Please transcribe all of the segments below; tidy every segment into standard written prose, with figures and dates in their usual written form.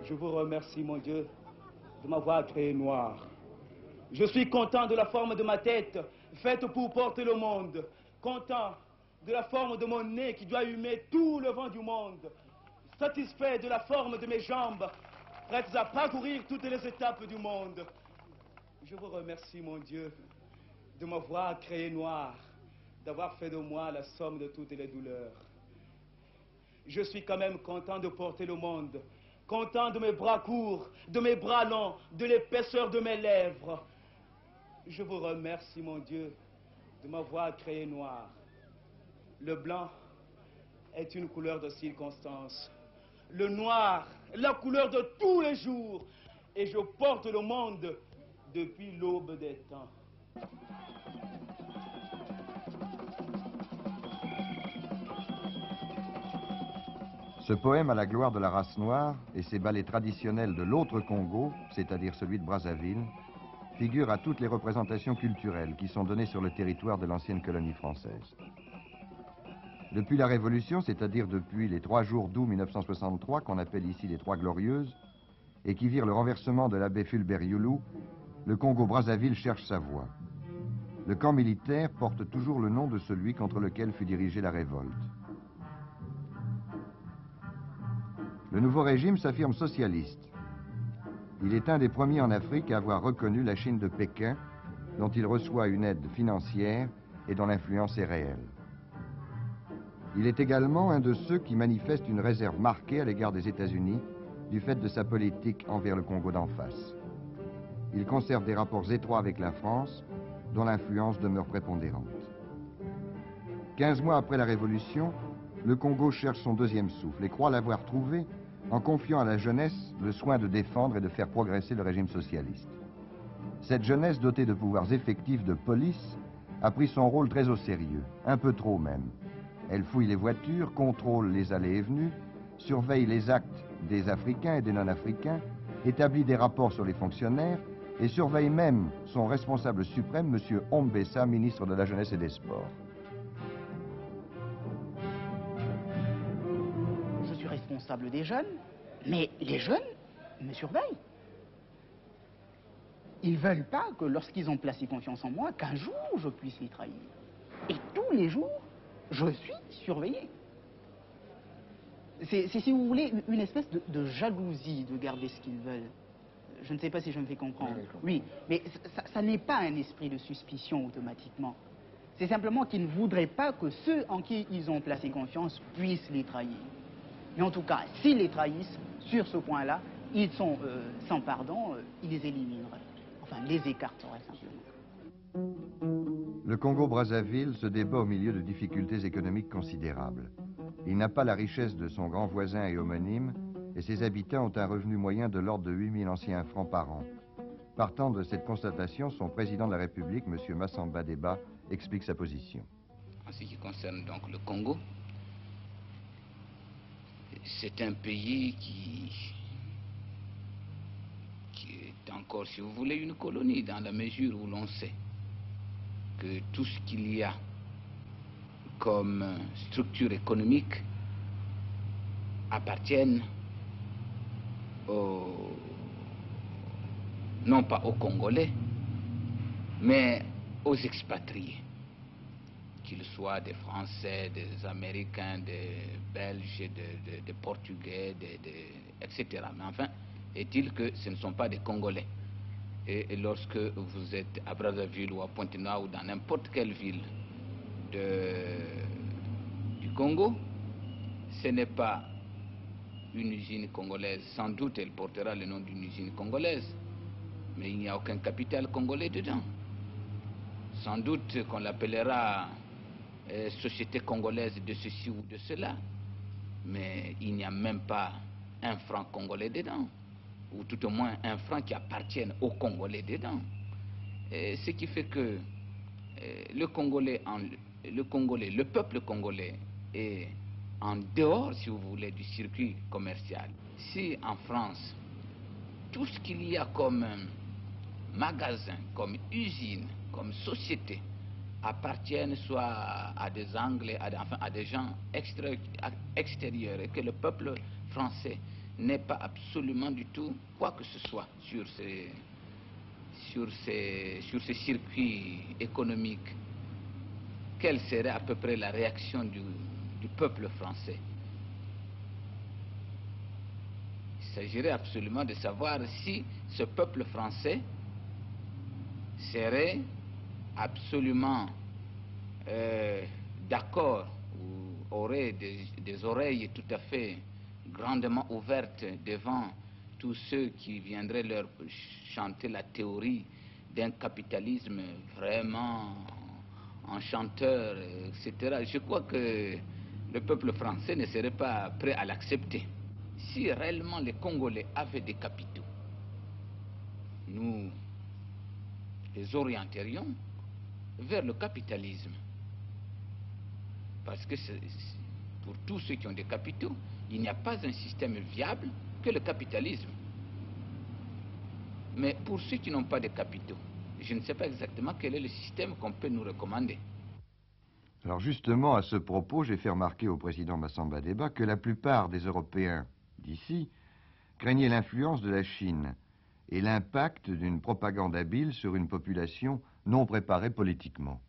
Je vous remercie, mon Dieu, de m'avoir créé noir. Je suis content de la forme de ma tête, faite pour porter le monde. Content de la forme de mon nez qui doit humer tout le vent du monde. Satisfait de la forme de mes jambes, prêtes à parcourir toutes les étapes du monde. Je vous remercie, mon Dieu, de m'avoir créé noir, d'avoir fait de moi la somme de toutes les douleurs. Je suis quand même content de porter le monde, content de mes bras courts, de mes bras longs, de l'épaisseur de mes lèvres. Je vous remercie, mon Dieu, de m'avoir créé noir. Le blanc est une couleur de circonstance. Le noir, la couleur de tous les jours. Et je porte le monde depuis l'aube des temps. Ce poème à la gloire de la race noire et ses ballets traditionnels de l'autre Congo, c'est-à-dire celui de Brazzaville, figurent à toutes les représentations culturelles qui sont données sur le territoire de l'ancienne colonie française. Depuis la Révolution, c'est-à-dire depuis les 3 jours d'août 1963, qu'on appelle ici les Trois Glorieuses, et qui virent le renversement de l'abbé Fulbert Youlou, le Congo-Brazzaville cherche sa voie. Le camp militaire porte toujours le nom de celui contre lequel fut dirigée la révolte. Le nouveau régime s'affirme socialiste. Il est un des premiers en Afrique à avoir reconnu la Chine de Pékin, dont il reçoit une aide financière et dont l'influence est réelle. Il est également un de ceux qui manifestent une réserve marquée à l'égard des États-Unis du fait de sa politique envers le Congo d'en face. Il conserve des rapports étroits avec la France, dont l'influence demeure prépondérante. 15 mois après la Révolution, le Congo cherche son deuxième souffle et croit l'avoir trouvé en confiant à la jeunesse le soin de défendre et de faire progresser le régime socialiste. Cette jeunesse dotée de pouvoirs effectifs de police a pris son rôle très au sérieux, un peu trop même. Elle fouille les voitures, contrôle les allées et venues, surveille les actes des Africains et des non-Africains, établit des rapports sur les fonctionnaires et surveille même son responsable suprême, M. Ombessa, ministre de la Jeunesse et des Sports. Je suis responsable des jeunes, mais les jeunes me surveillent. Ils ne veulent pas que lorsqu'ils ont placé confiance en moi, qu'un jour je puisse les trahir. Et tous les jours, je suis surveillé. C'est, si vous voulez, une espèce de jalousie de garder ce qu'ils veulent. Je ne sais pas si je me fais comprendre. Oui, mais ça n'est pas un esprit de suspicion automatiquement. C'est simplement qu'ils ne voudraient pas que ceux en qui ils ont placé confiance puissent les trahir. Mais en tout cas, s'ils les trahissent, sur ce point-là, ils sont sans pardon, ils les élimineraient. Enfin, les écarteraient simplement. Le Congo-Brazzaville se débat au milieu de difficultés économiques considérables. Il n'a pas la richesse de son grand voisin et homonyme, et ses habitants ont un revenu moyen de l'ordre de 8 000 anciens francs par an. Partant de cette constatation, son président de la République, M. Massamba Deba, explique sa position. En ce qui concerne donc le Congo, c'est un pays qui est encore, si vous voulez, une colonie, dans la mesure où l'on sait que tout ce qu'il y a comme structure économique appartiennent non pas aux Congolais, mais aux expatriés, qu'ils soient des Français, des Américains, des Belges, des Portugais, etc. Mais enfin, est-il que ce ne sont pas des Congolais. Et lorsque vous êtes à Brazzaville ou à Pointe-Noire ou dans n'importe quelle ville du Congo, ce n'est pas une usine congolaise. Sans doute elle portera le nom d'une usine congolaise, mais il n'y a aucun capital congolais dedans. Sans doute qu'on l'appellera société congolaise de ceci ou de cela, mais il n'y a même pas un franc congolais dedans, ou tout au moins un franc qui appartienne aux Congolais dedans. Ce qui fait que le peuple congolais est en dehors, si vous voulez, du circuit commercial. Si en France, tout ce qu'il y a comme magasin, comme usine, comme société, appartiennent soit à des Anglais, enfin à des gens extérieurs, et que le peuple français n'ait pas absolument du tout quoi que ce soit sur ces circuits économiques, quelle serait à peu près la réaction du peuple français? Il s'agirait absolument de savoir si ce peuple français serait absolument d'accord ou aurait des oreilles tout à fait grandement ouvertes devant tous ceux qui viendraient leur chanter la théorie d'un capitalisme vraiment enchanteur, etc. Je crois que le peuple français ne serait pas prêt à l'accepter. Si réellement les Congolais avaient des capitaux, nous les orienterions vers le capitalisme. Parce que pour tous ceux qui ont des capitaux, il n'y a pas un système viable que le capitalisme. Mais pour ceux qui n'ont pas de capitaux, je ne sais pas exactement quel est le système qu'on peut nous recommander. Alors justement, à ce propos, j'ai fait remarquer au président Massamba Deba que la plupart des Européens d'ici craignaient l'influence de la Chine et l'impact d'une propagande habile sur une population non préparée politiquement.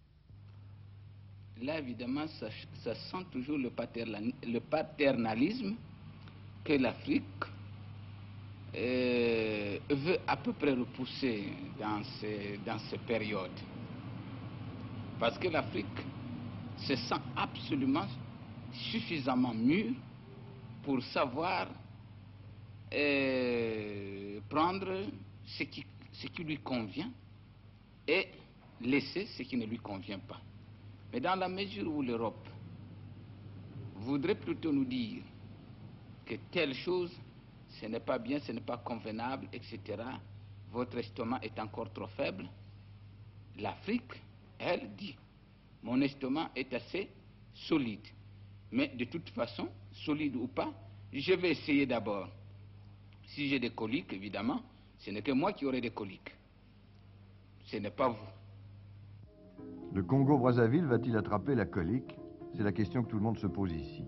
Là, évidemment, ça sent toujours le paternalisme que l'Afrique veut à peu près repousser dans ces périodes. Parce que l'Afrique se sent absolument suffisamment mûre pour savoir prendre ce qui lui convient et laisser ce qui ne lui convient pas. Mais dans la mesure où l'Europe voudrait plutôt nous dire que telle chose, ce n'est pas bien, ce n'est pas convenable, etc., votre estomac est encore trop faible, l'Afrique, elle, dit, mon estomac est assez solide. Mais de toute façon, solide ou pas, je vais essayer d'abord. Si j'ai des coliques, évidemment, ce n'est que moi qui aurai des coliques. Ce n'est pas vous. Le Congo-Brazzaville va-t-il attraper la colique? C'est la question que tout le monde se pose ici.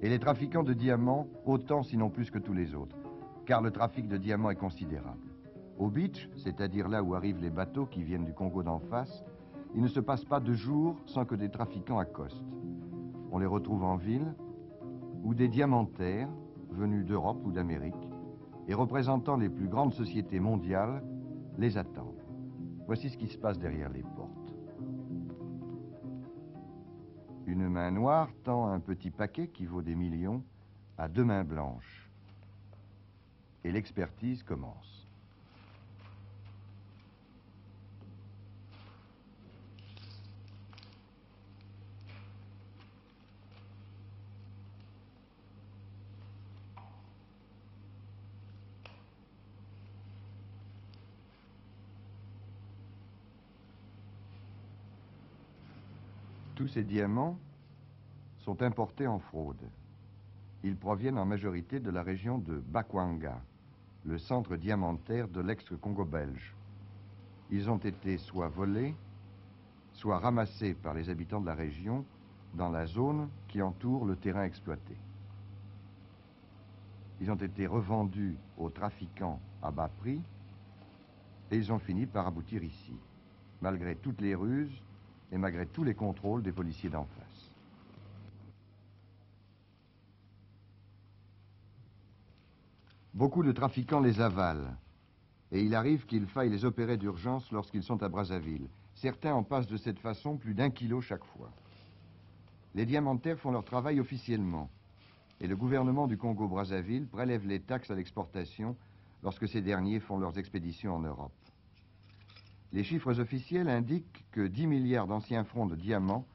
Et les trafiquants de diamants, autant sinon plus que tous les autres, car le trafic de diamants est considérable. Au beach, c'est-à-dire là où arrivent les bateaux qui viennent du Congo d'en face, il ne se passe pas 2 jours sans que des trafiquants accostent. On les retrouve en ville, où des diamantaires, venus d'Europe ou d'Amérique, et représentant les plus grandes sociétés mondiales, les attendent. Voici ce qui se passe derrière les portes. Une main noire tend un petit paquet qui vaut des millions à 2 mains blanches. Et l'expertise commence. Tous ces diamants sont importés en fraude. Ils proviennent en majorité de la région de Bakwanga, le centre diamantaire de l'ex-Congo belge. Ils ont été soit volés, soit ramassés par les habitants de la région dans la zone qui entoure le terrain exploité. Ils ont été revendus aux trafiquants à bas prix et ils ont fini par aboutir ici, malgré toutes les ruses et malgré tous les contrôles des policiers d'en face. Beaucoup de trafiquants les avalent, et il arrive qu'il faille les opérer d'urgence lorsqu'ils sont à Brazzaville. Certains en passent de cette façon plus d'1 kilo chaque fois. Les diamantaires font leur travail officiellement, et le gouvernement du Congo-Brazzaville prélève les taxes à l'exportation lorsque ces derniers font leurs expéditions en Europe. Les chiffres officiels indiquent que 10 milliards d'anciens francs de diamants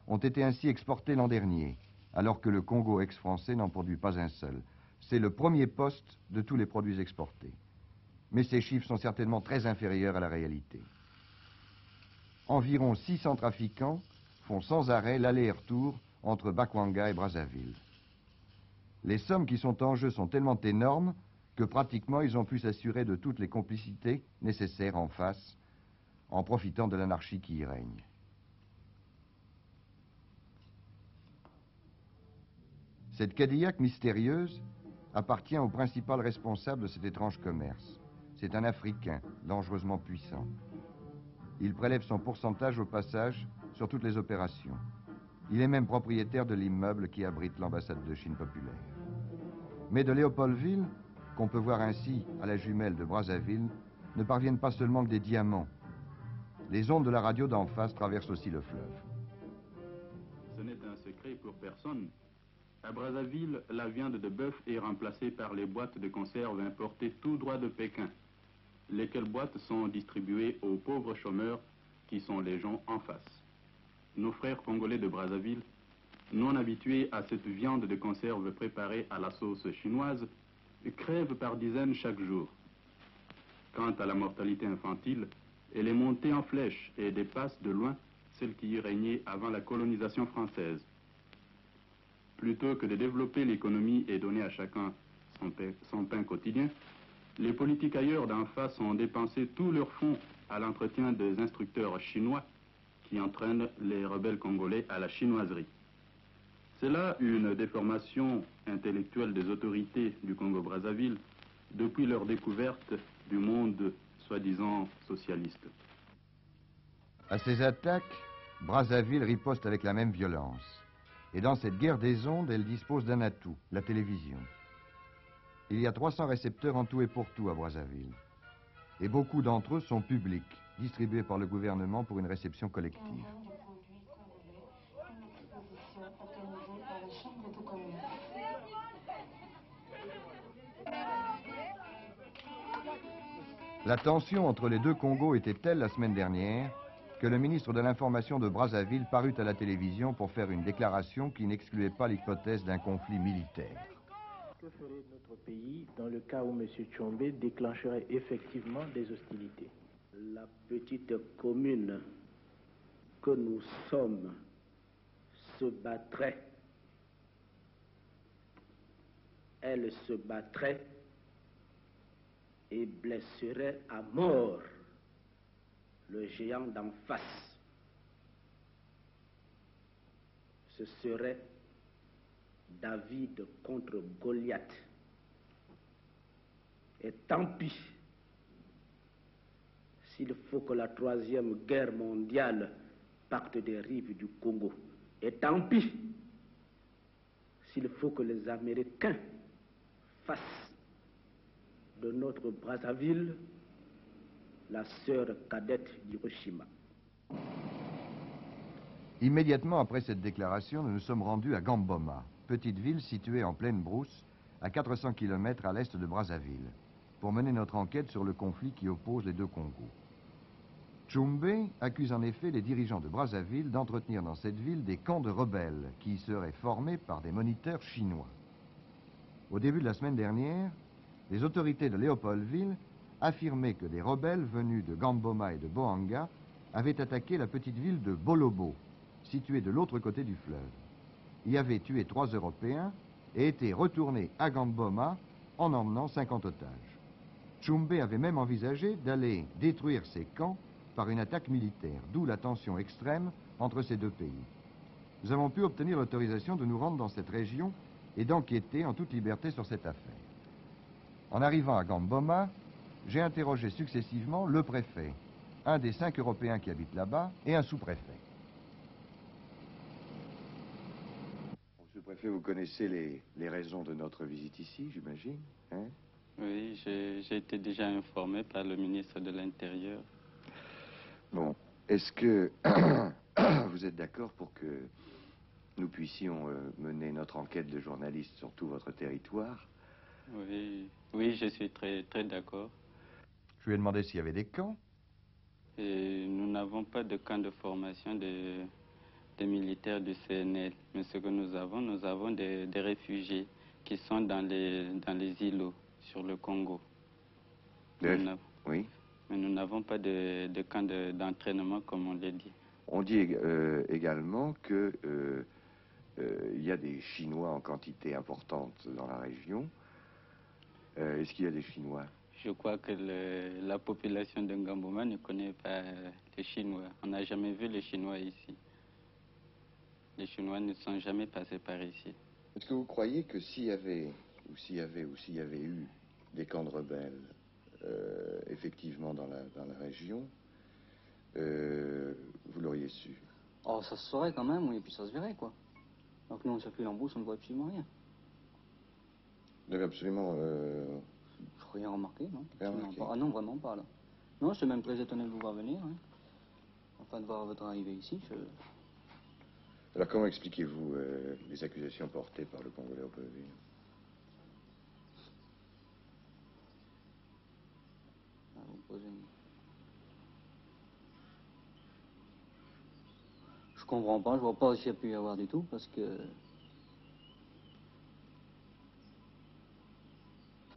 ont été ainsi exportés l'an dernier, alors que le Congo ex-français n'en produit pas un seul. C'est le premier poste de tous les produits exportés. Mais ces chiffres sont certainement très inférieurs à la réalité. Environ 600 trafiquants font sans arrêt l'aller et retour entre Bakwanga et Brazzaville. Les sommes qui sont en jeu sont tellement énormes que pratiquement ils ont pu s'assurer de toutes les complicités nécessaires en face, en profitant de l'anarchie qui y règne. Cette Cadillac mystérieuse appartient au principal responsable de cet étrange commerce. C'est un Africain, dangereusement puissant. Il prélève son pourcentage au passage sur toutes les opérations. Il est même propriétaire de l'immeuble qui abrite l'ambassade de Chine populaire. Mais de Léopoldville, qu'on peut voir ainsi à la jumelle de Brazzaville, ne parviennent pas seulement que des diamants. Les ondes de la radio d'en face traversent aussi le fleuve. Ce n'est un secret pour personne. À Brazzaville, la viande de bœuf est remplacée par les boîtes de conserve importées tout droit de Pékin, lesquelles boîtes sont distribuées aux pauvres chômeurs qui sont les gens en face. Nos frères congolais de Brazzaville, non habitués à cette viande de conserve préparée à la sauce chinoise, crèvent par dizaines chaque jour. Quant à la mortalité infantile, elle est montée en flèche et dépasse de loin celle qui y régnait avant la colonisation française. Plutôt que de développer l'économie et donner à chacun son pain quotidien, les politiques ailleurs d'en face ont dépensé tous leurs fonds à l'entretien des instructeurs chinois qui entraînent les rebelles congolais à la chinoiserie. C'est là une déformation intellectuelle des autorités du Congo-Brazzaville depuis leur découverte du monde soi-disant socialiste. À ces attaques, Brazzaville riposte avec la même violence. Et dans cette guerre des ondes, elle dispose d'un atout, la télévision. Il y a 300 récepteurs en tout et pour tout à Brazzaville. Et beaucoup d'entre eux sont publics, distribués par le gouvernement pour une réception collective. La tension entre les deux Congos était telle la semaine dernière que le ministre de l'Information de Brazzaville parut à la télévision pour faire une déclaration qui n'excluait pas l'hypothèse d'un conflit militaire. Que ferait notre pays dans le cas où M. Tshombe déclencherait effectivement des hostilités? La petite commune que nous sommes se battrait. Elle se battrait et blesserait à mort le géant d'en face. Ce serait David contre Goliath. Et tant pis s'il faut que la troisième guerre mondiale parte des rives du Congo. Et tant pis s'il faut que les Américains fassent de notre Brazzaville la sœur cadette d'Hiroshima. Immédiatement après cette déclaration, nous nous sommes rendus à Gamboma, petite ville située en pleine brousse, à 400 km à l'est de Brazzaville, pour mener notre enquête sur le conflit qui oppose les deux Congos. Tshombe accuse en effet les dirigeants de Brazzaville d'entretenir dans cette ville des camps de rebelles qui y seraient formés par des moniteurs chinois. Au début de la semaine dernière, les autorités de Léopoldville affirmaient que des rebelles venus de Gamboma et de Bohanga avaient attaqué la petite ville de Bolobo, située de l'autre côté du fleuve. Y avaient tué 3 Européens et étaient retournés à Gamboma en emmenant 50 otages. Tshombe avait même envisagé d'aller détruire ces camps par une attaque militaire, d'où la tension extrême entre ces deux pays. Nous avons pu obtenir l'autorisation de nous rendre dans cette région et d'enquêter en toute liberté sur cette affaire. En arrivant à Gamboma, j'ai interrogé successivement le préfet, un des 5 Européens qui habitent là-bas, et un sous-préfet. Monsieur le préfet, vous connaissez les raisons de notre visite ici, j'imagine, hein? Oui, j'ai été déjà informé par le ministre de l'Intérieur. Bon, est-ce que vous êtes d'accord pour que nous puissions mener notre enquête de journaliste sur tout votre territoire? Oui, oui, je suis très d'accord. Je lui ai demandé s'il y avait des camps. Et nous n'avons pas de camp de formation des militaires du CNL. Mais ce que nous avons des réfugiés qui sont dans les îlots sur le Congo. Oui. Mais nous n'avons pas de camp d'entraînement, comme on l'a dit. On dit également que il y a des Chinois en quantité importante dans la région. Est-ce qu'il y a des Chinois? Je crois que la population de Ngamboma ne connaît pas les Chinois. On n'a jamais vu les Chinois ici. Les Chinois ne sont jamais passés par ici. Est-ce que vous croyez que s'il y avait ou s'il y avait eu des camps de rebelles, effectivement, dans la région, vous l'auriez su. Oh, ça se saurait quand même, oui, et puis ça se verrait, quoi. Alors que nous, on circule en brousse, on ne voit absolument rien. Vous n'avez absolument... Rien remarqué, non? Rien remarqué. Ah non, vraiment pas, là. Non, je suis même très étonné de vous voir venir, hein. Enfin, de voir votre arrivée ici, Alors, comment expliquez-vous les accusations portées par le Congolais au Brazzaville? Vous posez... Je comprends pas, je vois pas s'il y a pu y avoir du tout, parce que...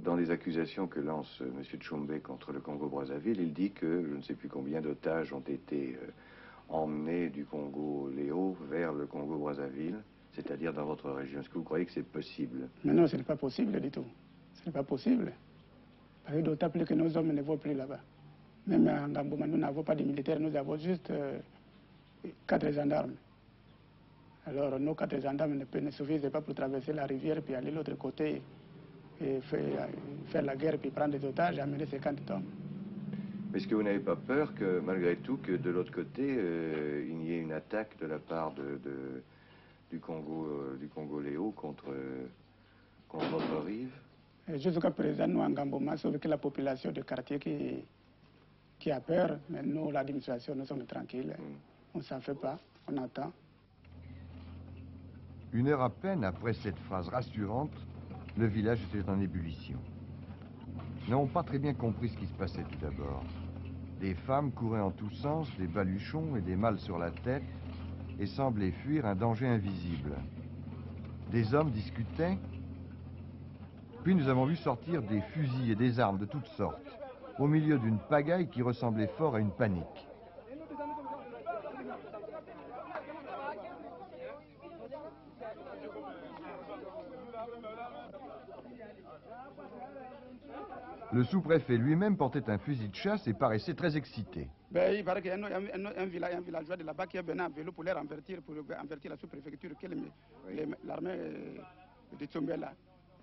Dans les accusations que lance M. Tchombe contre le Congo-Brazzaville, il dit que je ne sais plus combien d'otages ont été emmenés du Congo-Léo vers le Congo-Brazzaville, c'est-à-dire dans votre région. Est-ce que vous croyez que c'est possible? Mais non, ce n'est pas possible du tout. Ce n'est pas possible. Parce que d'autant plus que nos hommes ne vont plus là-bas. Même à Ngamboma, nous n'avons pas de militaires, nous avons juste 4 gendarmes. Alors nos 4 gendarmes ne suffisent pas pour traverser la rivière puis aller de l'autre côté et faire la guerre puis prendre des otages et amener 50 hommes. Est-ce que vous n'avez pas peur que, malgré tout, que de l'autre côté, il y ait une attaque de la part du Congo-Léo contre votre rive? Jusqu'à présent, nous, en Ngamboma, sauf que la population du quartier qui a peur, mais nous, l'administration, nous sommes tranquilles. On ne s'en fait pas, on attend. Une heure à peine après cette phrase rassurante, le village était en ébullition. Nous n'avons pas très bien compris ce qui se passait tout d'abord. Des femmes couraient en tous sens, des baluchons et des malles sur la tête, et semblaient fuir un danger invisible. Des hommes discutaient, puis nous avons vu sortir des fusils et des armes de toutes sortes, au milieu d'une pagaille qui ressemblait fort à une panique. Le sous-préfet lui-même portait un fusil de chasse et paraissait très excité. Ben, il paraît qu'il y a un villageois de là-bas qui est venu en vélo pour les renvertir, la sous-préfecture, l'armée de Tchombe là.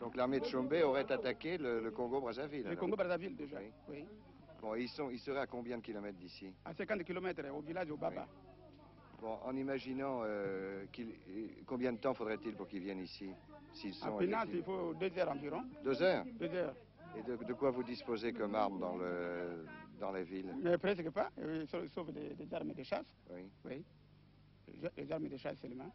Donc l'armée de Tchombe aurait attaqué le Congo-Brazzaville? Le Congo-Brazzaville déjà, oui. Bon, ils seraient à combien de kilomètres d'ici? À 50 km, au village au Baba. Oui. Bon, en imaginant combien de temps faudrait-il pour qu'ils viennent ici? S'ils sont Pénal, il faut 2 heures environ. 2 heures? 2 heures. Et de quoi vous disposez comme armes dans la ville? Mais presque pas, sauf des armes de chasse. Oui. Oui. Les armes de chasse seulement.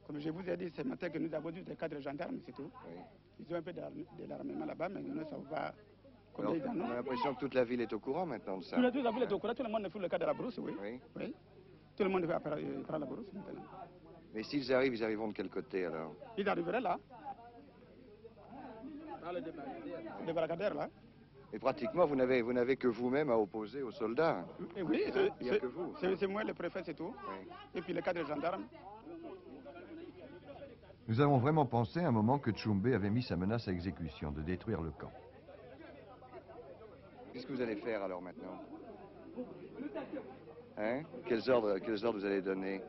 Comme je vous ai dit ce matin que nous avons juste 4 gendarmes, c'est tout. Oui. Ils ont un peu de l'armement là-bas, mais nous ne savons pas combien ils en ont. On a l'impression que toute la ville est au courant maintenant de ça. Toute la ville est au courant, tout le monde fait le cas de la brousse, oui. Oui. Oui. Tout le monde va prendre la brousse maintenant. Mais s'ils arrivent, ils arriveront de quel côté alors? Ils arriveraient là. Le débarcadère là. Et pratiquement, vous n'avez que vous-même à opposer aux soldats. Et oui, il n'y a que vous. C'est moi le préfet, c'est tout. Oui. Et puis les 4 gendarmes. Nous avons vraiment pensé à un moment que Tchombe avait mis sa menace à exécution, de détruire le camp. Qu'est-ce que vous allez faire alors maintenant? Hein? Quels ordres vous allez donner?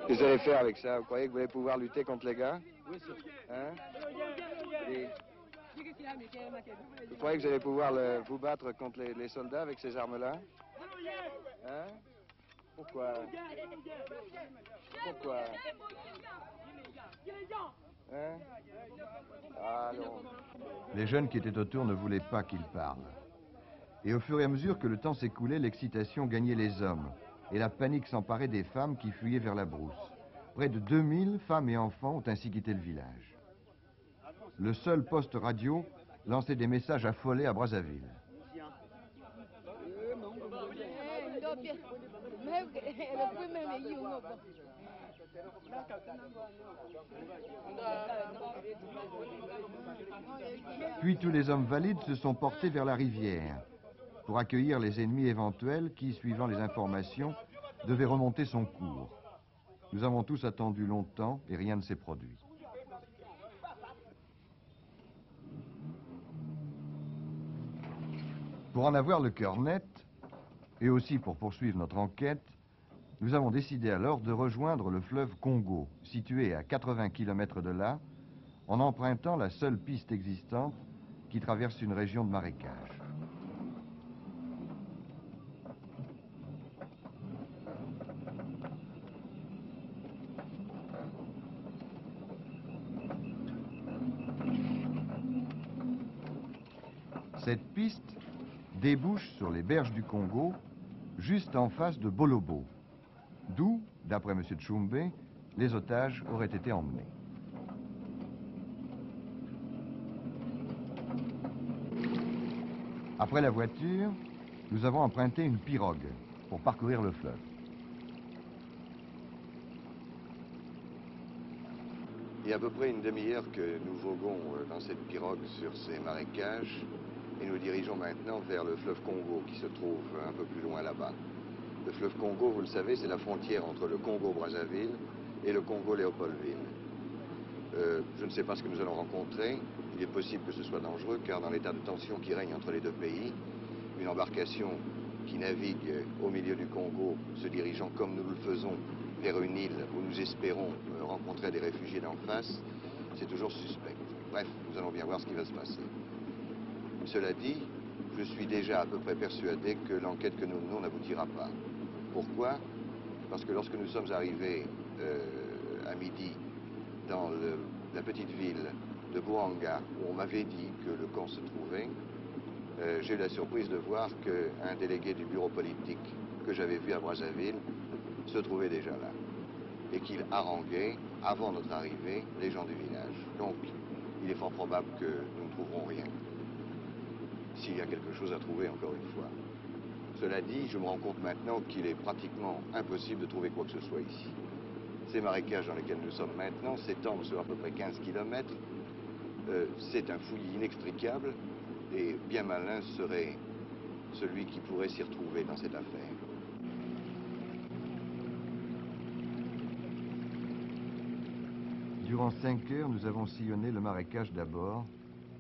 Qu'est-ce que vous allez faire avec ça? Vous croyez que vous allez pouvoir lutter contre les gars? Oui, c'est Hein? Vous croyez que vous allez pouvoir vous battre contre les soldats avec ces armes-là? Hein? Pourquoi? Pourquoi? Hein? Ah non. Les jeunes qui étaient autour ne voulaient pas qu'il parle. Et au fur et à mesure que le temps s'écoulait, l'excitation gagnait les hommes. Et la panique s'emparait des femmes qui fuyaient vers la brousse. Près de 2000 femmes et enfants ont ainsi quitté le village. Le seul poste radio lançait des messages affolés à Brazzaville. Puis tous les hommes valides se sont portés vers la rivière pour accueillir les ennemis éventuels qui, suivant les informations, devaient remonter son cours. Nous avons tous attendu longtemps et rien ne s'est produit. Pour en avoir le cœur net, et aussi pour poursuivre notre enquête, nous avons décidé alors de rejoindre le fleuve Congo, situé à 80 km de là, en empruntant la seule piste existante qui traverse une région de marécage. Cette piste débouche sur les berges du Congo, juste en face de Bolobo, d'où, d'après M. Tchoumbé, les otages auraient été emmenés. Après la voiture, nous avons emprunté une pirogue pour parcourir le fleuve. Il y a à peu près une demi-heure que nous voguons dans cette pirogue sur ces marécages et nous dirigeons maintenant vers le fleuve Congo qui se trouve un peu plus loin là-bas. Le fleuve Congo, vous le savez, c'est la frontière entre le Congo-Brazzaville et le Congo-Léopoldville. Je ne sais pas ce que nous allons rencontrer. Il est possible que ce soit dangereux car dans l'état de tension qui règne entre les deux pays, une embarcation qui navigue au milieu du Congo, se dirigeant comme nous le faisons vers une île où nous espérons rencontrer des réfugiés d'en face, c'est toujours suspect. Bref, nous allons bien voir ce qui va se passer. Cela dit, je suis déjà à peu près persuadé que l'enquête que nous menons n'aboutira pas. Pourquoi? Parce que lorsque nous sommes arrivés à midi dans la petite ville de Bouanga, où on m'avait dit que le camp se trouvait, j'ai eu la surprise de voir qu'un délégué du bureau politique que j'avais vu à Brazzaville se trouvait déjà là et qu'il haranguait, avant notre arrivée, les gens du village. Donc, il est fort probable que nous ne trouverons rien. S'il y a quelque chose à trouver, encore une fois. Cela dit, je me rends compte maintenant qu'il est pratiquement impossible de trouver quoi que ce soit ici. Ces marécages dans lesquels nous sommes maintenant s'étendent sur à peu près 15 km. C'est un fouillis inextricable et bien malin serait celui qui pourrait s'y retrouver dans cette affaire. Durant 5 heures, nous avons sillonné le marécage d'abord,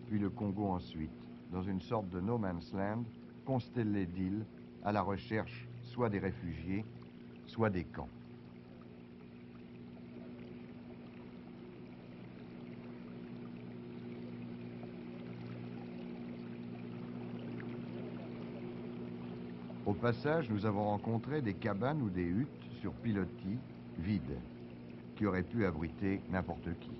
puis le Congo ensuite, dans une sorte de no man's land, constellé d'îles, à la recherche soit des réfugiés, soit des camps. Au passage, nous avons rencontré des cabanes ou des huttes sur pilotis, vides, qui auraient pu abriter n'importe qui.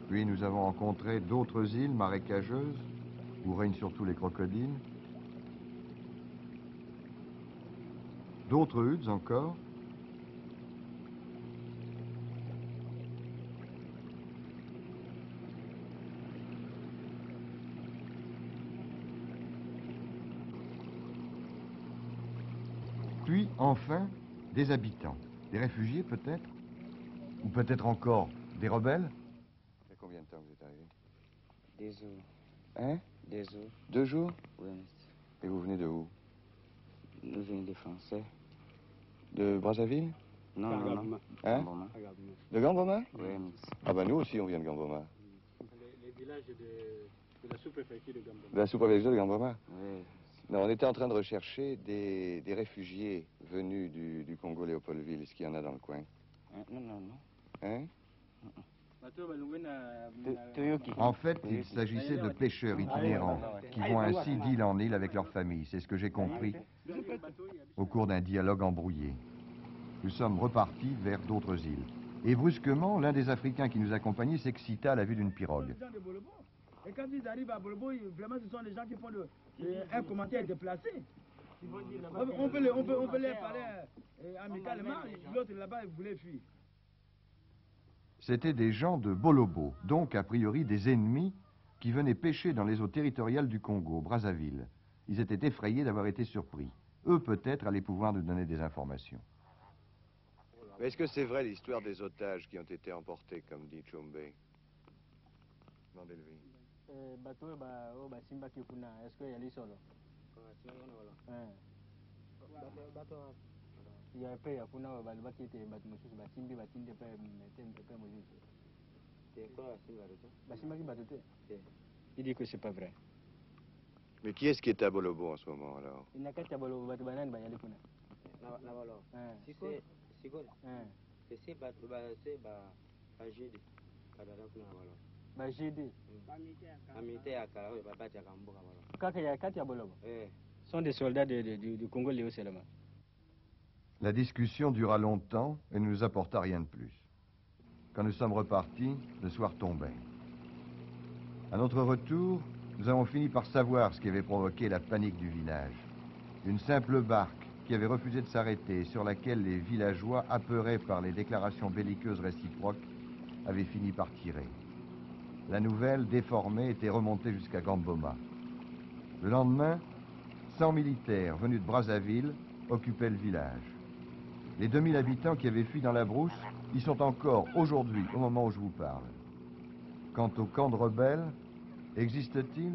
Puis nous avons rencontré d'autres îles marécageuses, où règnent surtout les crocodiles. D'autres huttes encore. Puis, enfin, des habitants. Des réfugiés, peut-être? Ou peut-être encore des rebelles? Ça fait combien de temps que vous êtes arrivé? 2 jours. Hein? 2 jours. 2 jours? Oui, monsieur. Et vous venez de où? Nous venons des Français. De Brazzaville? Non, non, non. Hein? Gamboma. De Gamboma? Oui, monsieur. Ah ben nous aussi on vient de Gamboma. Les villages de la sous-préfecture de Gamboma. De la sous-préfecture de Gamboma? Oui. Non, on était en train de rechercher des réfugiés venus du Congo-Léopoldville. Est-ce qu'il y en a dans le coin? Non, non, non. Hein? En fait, il s'agissait de pêcheurs itinérants qui vont ainsi d'île en île avec leur famille. C'est ce que j'ai compris au cours d'un dialogue embrouillé. Nous sommes repartis vers d'autres îles. Et brusquement, l'un des Africains qui nous accompagnait s'excita à la vue d'une pirogue. Et quand ils arrivent à Bolobo, vraiment, ce sont les gens qui font un commentaire déplacé. On peut les parler amicalement. L'autre là-bas, il voulait fuir. C'étaient des gens de Bolobo, donc a priori des ennemis qui venaient pêcher dans les eaux territoriales du Congo, Brazzaville. Ils étaient effrayés d'avoir été surpris. Eux, peut-être, allaient pouvoir nous donner des informations. Mais est-ce que c'est vrai l'histoire des otages qui ont été emportés, comme dit Tshombe? Mandelvi. Bato Simba Kifuna, est-ce qu'il y a les solos? Il y a pas Yafuna, qui était Batmosus, Batimbi, Batinde, c'est quoi Simba qui battait? Il dit que c'est pas vrai. Mais qui est-ce qui est à Bolobo en ce moment alors? Il n'y a qu'à Bolobo, Batbanan, Bayalikuna. C'est sont des soldats du Congo Léo seulement. La discussion dura longtemps et ne nous apporta rien de plus. Quand nous sommes repartis, le soir tombait. À notre retour, nous avons fini par savoir ce qui avait provoqué la panique du village. Une simple barque qui avait refusé de s'arrêter et sur laquelle les villageois, apeurés par les déclarations belliqueuses réciproques, avaient fini par tirer. La nouvelle, déformée, était remontée jusqu'à Gamboma. Le lendemain, 100 militaires venus de Brazzaville occupaient le village. Les 2000 habitants qui avaient fui dans la brousse y sont encore aujourd'hui, au moment où je vous parle. Quant au camp de rebelles, existe-t-il?